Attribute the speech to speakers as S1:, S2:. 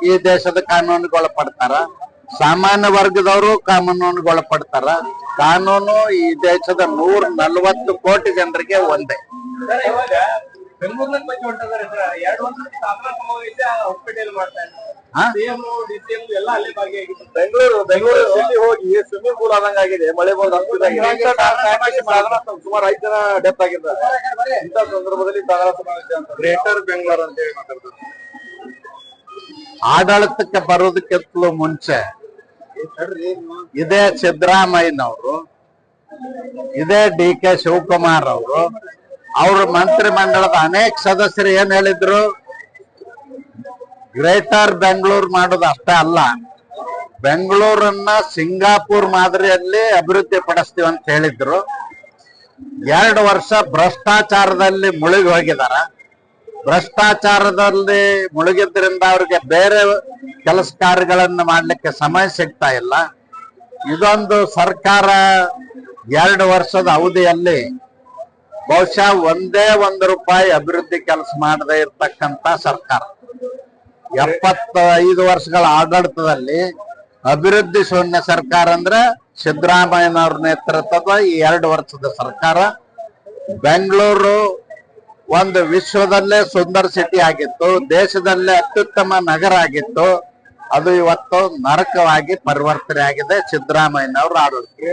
S1: ಈ ದೇಶದ ಕಾನೂನುಗೊಳಪಡ್ತಾರ, ಸಾಮಾನ್ಯ ವರ್ಗದವರು ಕಾನೂನುಗೊಳಪಡ್ತಾರ. ಕಾನೂನು ಈ ದೇಶದ 140 ಕೋಟಿ ಜನರಿಗೆ ಒಂದೇ.
S2: ಬೆಂಗಳೂರಿನ ಬಗ್ಗೆ ಹೊಂಟಿದ್ದಾರೆ ಸರ್. 2 ವರ್ಷದ ಸಾಧನಾ ಸಮಾವೇಶ ಹೊಸಪೇಟೆಯಲ್ಲಿ ಮಾಡ್ತಾ ಇದ್ದಾರೆ. ಸಿಎಂ ಡಿಸಿಎಂ ಎಲ್ಲ ಅಲ್ಲೇ ಭಾಗಿಯಾಗಿತ್ತು. ಬೆಂಗಳೂರು ಸಿಟಿ ಹೋಗಿ ಸ್ವಿಮ್ಮಿಂಗ್ ಪೂಲ್ ಆದಂಗ ಆಗಿದೆ. ಮಳೆ ಬಂದು ಸುಮಾರು 5 ಜನ ಡೆತ್ ಆಗಿದ್ದಾರೆ. ಇಂಥ ಸಂದರ್ಭದಲ್ಲಿ ಸಾಧನಾ ಸಮಾವೇಶ ಅಂತ ಗ್ರೇಟರ್ ಬೆಂಗಳೂರು ಅಂತ ಹೇಳಿ ಮಾತಾಡ್ತಾರೆ.
S1: ಆಡಳಿತಕ್ಕೆ ಬರೋದಕ್ಕಿಂತಲೂ ಮುಂಚೆ ಇದೇ ಸಿದ್ದರಾಮಯ್ಯನವರು, ಇದೇ DK ಶಿವಕುಮಾರ್ ಅವರು, ಅವ್ರ ಮಂತ್ರಿ ಮಂಡಲದ ಅನೇಕ ಸದಸ್ಯರು ಏನ್ ಹೇಳಿದ್ರು, ಗ್ರೇಟರ್ ಬೆಂಗಳೂರು ಮಾಡೋದು ಅಷ್ಟೇ ಅಲ್ಲ, ಬೆಂಗಳೂರನ್ನ ಸಿಂಗಾಪುರ್ ಮಾದರಿಯಲ್ಲಿ ಅಭಿವೃದ್ಧಿ ಪಡಿಸ್ತೀವಿ ಅಂತ ಹೇಳಿದ್ರು. 2 ವರ್ಷ ಭ್ರಷ್ಟಾಚಾರದಲ್ಲಿ ಮುಳುಗಿ ಹೋಗಿದಾರ. ಭ್ರಷ್ಟಾಚಾರದಲ್ಲಿ ಮುಳುಗಿದ್ರಿಂದ ಅವ್ರಿಗೆ ಬೇರೆ ಕೆಲಸ ಕಾರ್ಯಗಳನ್ನು ಮಾಡ್ಲಿಕ್ಕೆ ಸಮಯ ಸಿಗ್ತಾ ಇಲ್ಲ. ಇದೊಂದು ಸರ್ಕಾರ 2 ವರ್ಷದ ಅವಧಿಯಲ್ಲಿ ಬಹುಶಃ ಒಂದೇ ₹1 ಅಭಿವೃದ್ಧಿ ಕೆಲಸ ಮಾಡದೇ ಇರ್ತಕ್ಕಂತ ಸರ್ಕಾರ. 75 ವರ್ಷಗಳ ಆಡಳಿತದಲ್ಲಿ ಅಭಿವೃದ್ಧಿ ಶೂನ್ಯ ಸರ್ಕಾರ ಅಂದ್ರೆ ಸಿದ್ದರಾಮಯ್ಯನವ್ರ ನೇತೃತ್ವದ ಈ 2 ವರ್ಷದ ಸರ್ಕಾರ. ಬೆಂಗಳೂರು ಒಂದು ವಿಶ್ವದಲ್ಲೇ ಸುಂದರ ಸಿಟಿ ಆಗಿತ್ತು, ದೇಶದಲ್ಲೇ ಅತ್ಯುತ್ತಮ ನಗರ ಆಗಿತ್ತು. ಅದು ಇವತ್ತು ನರಕವಾಗಿ ಪರಿವರ್ತನೆ ಆಗಿದೆ ಸಿದ್ದರಾಮಯ್ಯನವ್ರ ಆಡಳಿತ.